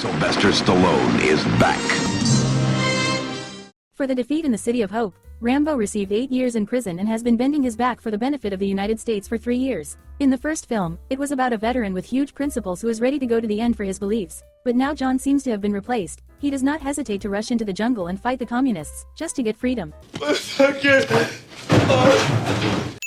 Sylvester Stallone is back. For the defeat in the City of Hope, Rambo received 8 years in prison and has been bending his back for the benefit of the United States for 3 years. In the first film, it was about a veteran with huge principles who is ready to go to the end for his beliefs. But now John seems to have been replaced. He does not hesitate to rush into the jungle and fight the communists, just to get freedom.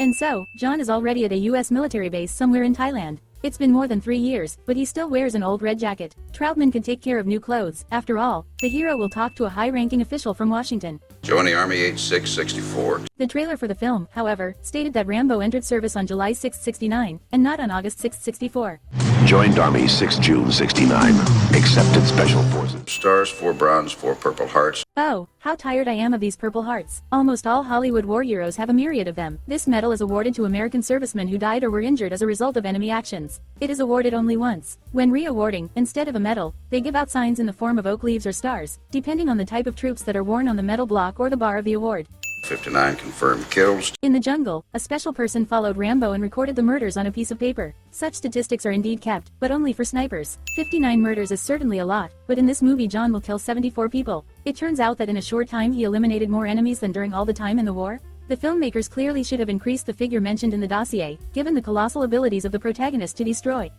And so, John is already at a US military base somewhere in Thailand. It's been more than 3 years, but he still wears an old red jacket. Troutman can take care of new clothes. After all, the hero will talk to a high-ranking official from Washington. Join the Army 8664. The trailer for the film, however, stated that Rambo entered service on July 6, 69, and not on August 6, 64. Joined Army 6 June 69. Accepted Special Forces. Stars, 4 bronze, 4 purple hearts. Oh, how tired I am of these purple hearts. Almost all Hollywood war heroes have a myriad of them. This medal is awarded to American servicemen who died or were injured as a result of enemy actions. It is awarded only once. When re-awarding, instead of a medal, they give out signs in the form of oak leaves or stars, depending on the type of troops that are worn on the medal block or the bar of the award. 59 confirmed kills. In the jungle, a special person followed Rambo and recorded the murders on a piece of paper. Such statistics are indeed kept, but only for snipers. 59 murders is certainly a lot, but in this movie John will kill 74 people. It turns out that in a short time he eliminated more enemies than during all the time in the war. The filmmakers clearly should have increased the figure mentioned in the dossier, given the colossal abilities of the protagonist to destroy.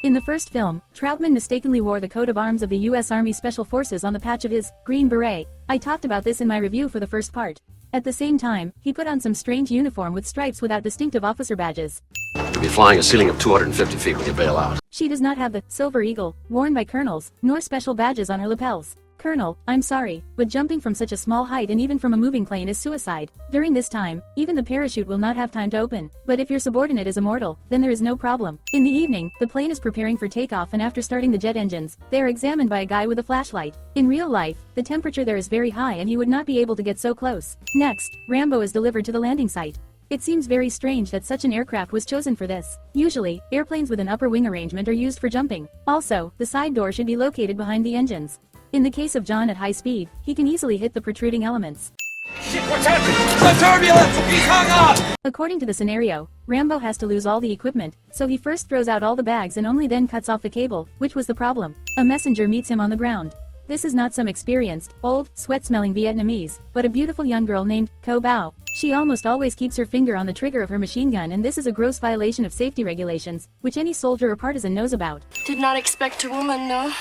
In the first film, Troutman mistakenly wore the coat of arms of the U.S. Army Special Forces on the patch of his green beret. I talked about this in my review for the first part. At the same time, he put on some strange uniform with stripes without distinctive officer badges. You'll be flying a ceiling of 250 feet when you bail out. She does not have the Silver Eagle, worn by colonels, nor special badges on her lapels. Colonel, I'm sorry, but jumping from such a small height and even from a moving plane is suicide. During this time, even the parachute will not have time to open. But if your subordinate is immortal, then there is no problem. In the evening, the plane is preparing for takeoff and after starting the jet engines, they are examined by a guy with a flashlight. In real life, the temperature there is very high and he would not be able to get so close. Next, Rambo is delivered to the landing site. It seems very strange that such an aircraft was chosen for this. Usually, airplanes with an upper wing arrangement are used for jumping. Also, the side door should be located behind the engines. In the case of John at high speed, he can easily hit the protruding elements. Shit, what's happening? The turbulence! He's hung up! According to the scenario, Rambo has to lose all the equipment, so he first throws out all the bags and only then cuts off the cable, which was the problem. A messenger meets him on the ground. This is not some experienced, old, sweat-smelling Vietnamese, but a beautiful young girl named Ko Bao. She almost always keeps her finger on the trigger of her machine gun, and this is a gross violation of safety regulations, which any soldier or partisan knows about. Did not expect a woman, no.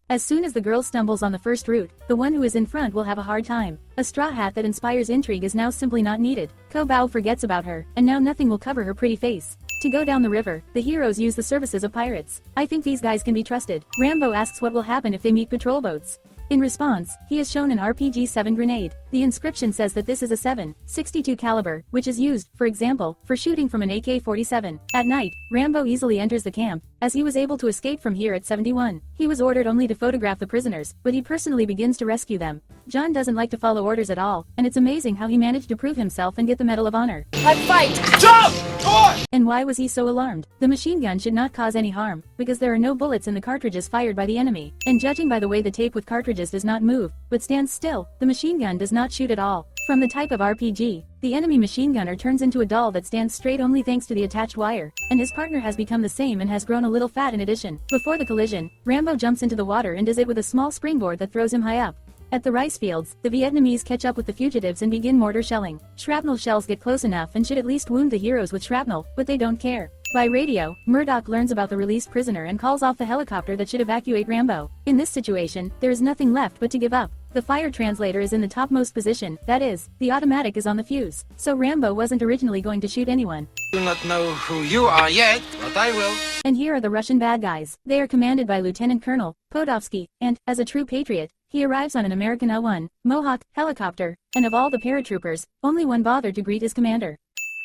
As soon as the girl stumbles on the first route, the one who is in front will have a hard time. A straw hat that inspires intrigue is now simply not needed. Ko Bao forgets about her, and now nothing will cover her pretty face. To go down the river, the heroes use the services of pirates. I think these guys can be trusted. Rambo asks what will happen if they meet patrol boats. In response, he is shown an RPG-7 grenade. The inscription says that this is a 7.62 caliber, which is used, for example, for shooting from an AK-47. At night, Rambo easily enters the camp, as he was able to escape from here at 71. He was ordered only to photograph the prisoners, but he personally begins to rescue them. John doesn't like to follow orders at all, and it's amazing how he managed to prove himself and get the Medal of Honor. I fight! Jump! Come on! And why was he so alarmed? The machine gun should not cause any harm, because there are no bullets in the cartridges fired by the enemy. And judging by the way the tape with cartridges does not move, but stands still, the machine gun does not shoot at all. From the type of RPG, the enemy machine gunner turns into a doll that stands straight only thanks to the attached wire, and his partner has become the same and has grown a little fat in addition. Before the collision, Rambo jumps into the water and does it with a small springboard that throws him high up. At the rice fields, the Vietnamese catch up with the fugitives and begin mortar shelling. Shrapnel shells get close enough and should at least wound the heroes with shrapnel, but they don't care. By radio, Murdoch learns about the released prisoner and calls off the helicopter that should evacuate Rambo. In this situation, there is nothing left but to give up. The fire translator is in the topmost position, that is, the automatic is on the fuse. So Rambo wasn't originally going to shoot anyone. Do not know who you are yet, but I will. And here are the Russian bad guys. They are commanded by Lieutenant Colonel Podovsky, and, as a true patriot, he arrives on an American A-1 Mohawk helicopter, and of all the paratroopers, only one bothered to greet his commander.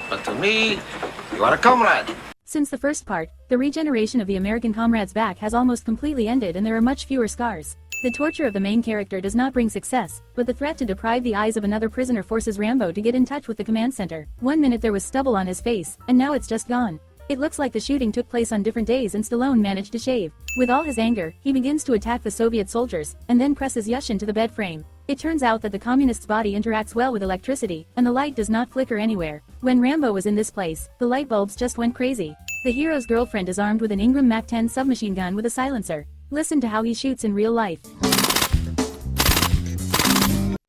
But to me, you are a comrade. Since the first part, the regeneration of the American comrade's back has almost completely ended and there are much fewer scars. The torture of the main character does not bring success, but the threat to deprive the eyes of another prisoner forces Rambo to get in touch with the command center. 1 minute there was stubble on his face, and now it's just gone. It looks like the shooting took place on different days and Stallone managed to shave. With all his anger, he begins to attack the Soviet soldiers, and then presses Yushin to the bed frame. It turns out that the communist's body interacts well with electricity, and the light does not flicker anywhere. When Rambo was in this place, the light bulbs just went crazy. The hero's girlfriend is armed with an Ingram MAC-10 submachine gun with a silencer. Listen to how he shoots in real life.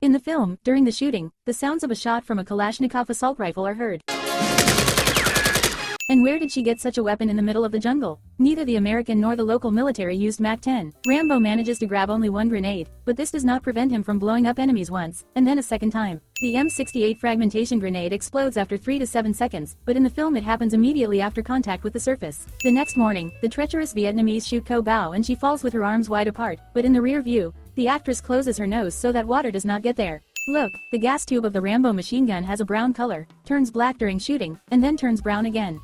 In the film, during the shooting, the sounds of a shot from a Kalashnikov assault rifle are heard. And where did she get such a weapon in the middle of the jungle? Neither the American nor the local military used MAC-10. Rambo manages to grab only one grenade, but this does not prevent him from blowing up enemies once, and then a second time. The M68 fragmentation grenade explodes after 3 to 7 seconds, but in the film it happens immediately after contact with the surface. The next morning, the treacherous Vietnamese shoot Ko Bao and she falls with her arms wide apart, but in the rear view, the actress closes her nose so that water does not get there. Look, the gas tube of the Rambo machine gun has a brown color, turns black during shooting, and then turns brown again.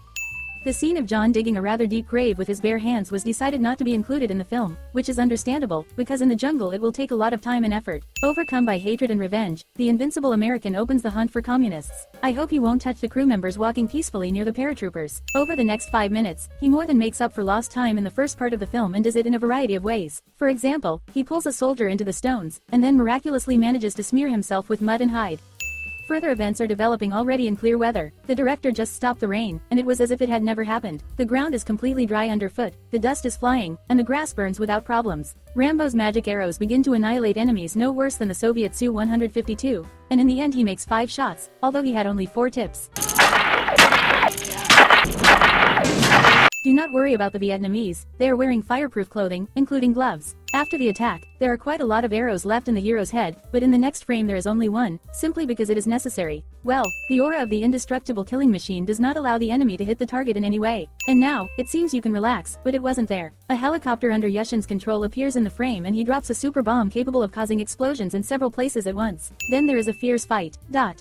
The scene of John digging a rather deep grave with his bare hands was decided not to be included in the film, which is understandable, because in the jungle it will take a lot of time and effort. Overcome by hatred and revenge, the invincible American opens the hunt for communists. I hope he won't touch the crew members walking peacefully near the paratroopers. Over the next 5 minutes, he more than makes up for lost time in the first part of the film and does it in a variety of ways. For example, he pulls a soldier into the stones, and then miraculously manages to smear himself with mud and hide. Further events are developing already in clear weather. The director just stopped the rain, and it was as if it had never happened. The ground is completely dry underfoot, the dust is flying, and the grass burns without problems. Rambo's magic arrows begin to annihilate enemies no worse than the Soviet Su-152, and in the end he makes 5 shots, although he had only 4 tips. Do not worry about the Vietnamese, they are wearing fireproof clothing, including gloves. After the attack, there are quite a lot of arrows left in the hero's head, but in the next frame there is only one, simply because it is necessary. Well, the aura of the indestructible killing machine does not allow the enemy to hit the target in any way. And now, it seems you can relax, but it wasn't there. A helicopter under Yashin's control appears in the frame and he drops a super bomb capable of causing explosions in several places at once. Then there is a fierce fight.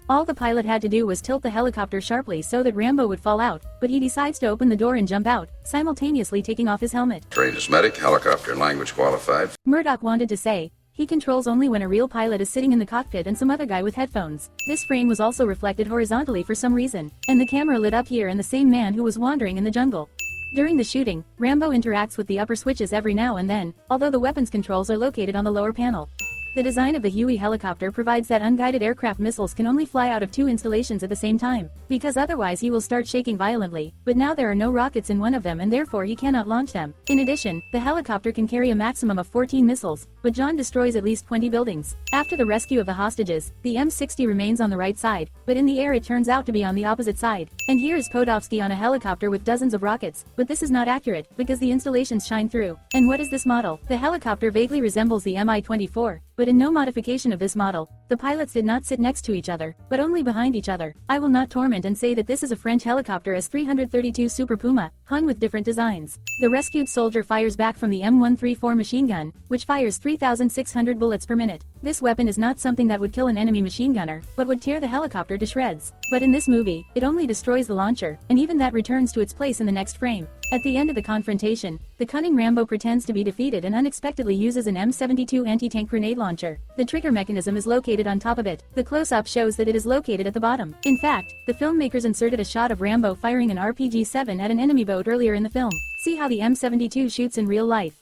All the pilot had to do was tilt the helicopter sharply so that Rambo would fall out, but he decides to open the door and jump out, simultaneously taking off his helmet. Trained as medic, helicopter and language qualified. Murdoch wanted to say, he controls only when a real pilot is sitting in the cockpit and some other guy with headphones. This frame was also reflected horizontally for some reason, and the camera lit up here and the same man who was wandering in the jungle. During the shooting, Rambo interacts with the upper switches every now and then, although the weapons controls are located on the lower panel. The design of the Huey helicopter provides that unguided aircraft missiles can only fly out of 2 installations at the same time, because otherwise he will start shaking violently, but now there are no rockets in one of them and therefore he cannot launch them. In addition, the helicopter can carry a maximum of 14 missiles, but John destroys at least 20 buildings. After the rescue of the hostages, the M60 remains on the right side, but in the air it turns out to be on the opposite side. And here is Podolsky on a helicopter with dozens of rockets, but this is not accurate, because the installations shine through. And what is this model? The helicopter vaguely resembles the Mi-24. But in no modification of this model, the pilots did not sit next to each other, but only behind each other. I will not torment and say that this is a French helicopter S-332 Super Puma, hung with different designs. The rescued soldier fires back from the M134 machine gun, which fires 3,600 bullets per minute. This weapon is not something that would kill an enemy machine gunner, but would tear the helicopter to shreds. But in this movie, it only destroys the launcher, and even that returns to its place in the next frame. At the end of the confrontation, the cunning Rambo pretends to be defeated and unexpectedly uses an M72 anti-tank grenade launcher. The trigger mechanism is located on top of it. The close-up shows that it is located at the bottom. In fact, the filmmakers inserted a shot of Rambo firing an RPG-7 at an enemy boat earlier in the film. See how the M72 shoots in real life.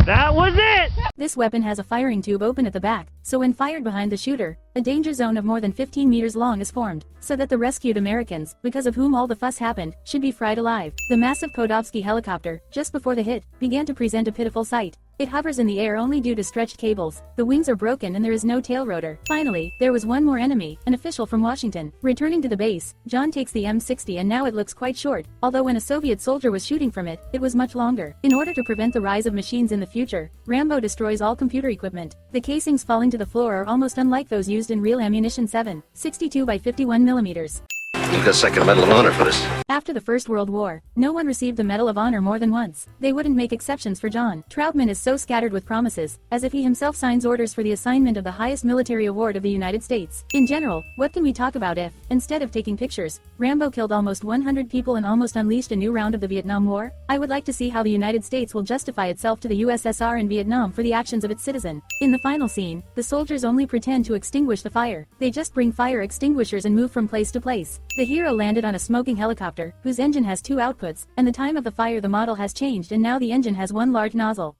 That was it! This weapon has a firing tube open at the back, so when fired behind the shooter, a danger zone of more than 15 meters long is formed, so that the rescued Americans, because of whom all the fuss happened, should be fried alive. The massive Podolsky helicopter, just before the hit, began to present a pitiful sight. It hovers in the air only due to stretched cables, the wings are broken and there is no tail rotor. Finally, there was one more enemy, an official from Washington. Returning to the base, John takes the M60 and now it looks quite short, although when a Soviet soldier was shooting from it, it was much longer. In order to prevent the rise of machines in the future, Rambo destroys all computer equipment. The casings falling to the floor are almost unlike those used in real ammunition 7.62 by 51 millimeters. You got second Medal of Honor for this. After the First World War, no one received the Medal of Honor more than once. They wouldn't make exceptions for John. Troutman is so scattered with promises, as if he himself signs orders for the assignment of the highest military award of the United States. In general, what can we talk about if, instead of taking pictures, Rambo killed almost 100 people and almost unleashed a new round of the Vietnam War? I would like to see how the United States will justify itself to the USSR in Vietnam for the actions of its citizen. In the final scene, the soldiers only pretend to extinguish the fire. They just bring fire extinguishers and move from place to place. The hero landed on a smoking helicopter, whose engine has 2 outputs, and the time of the fire the model has changed and now the engine has one large nozzle.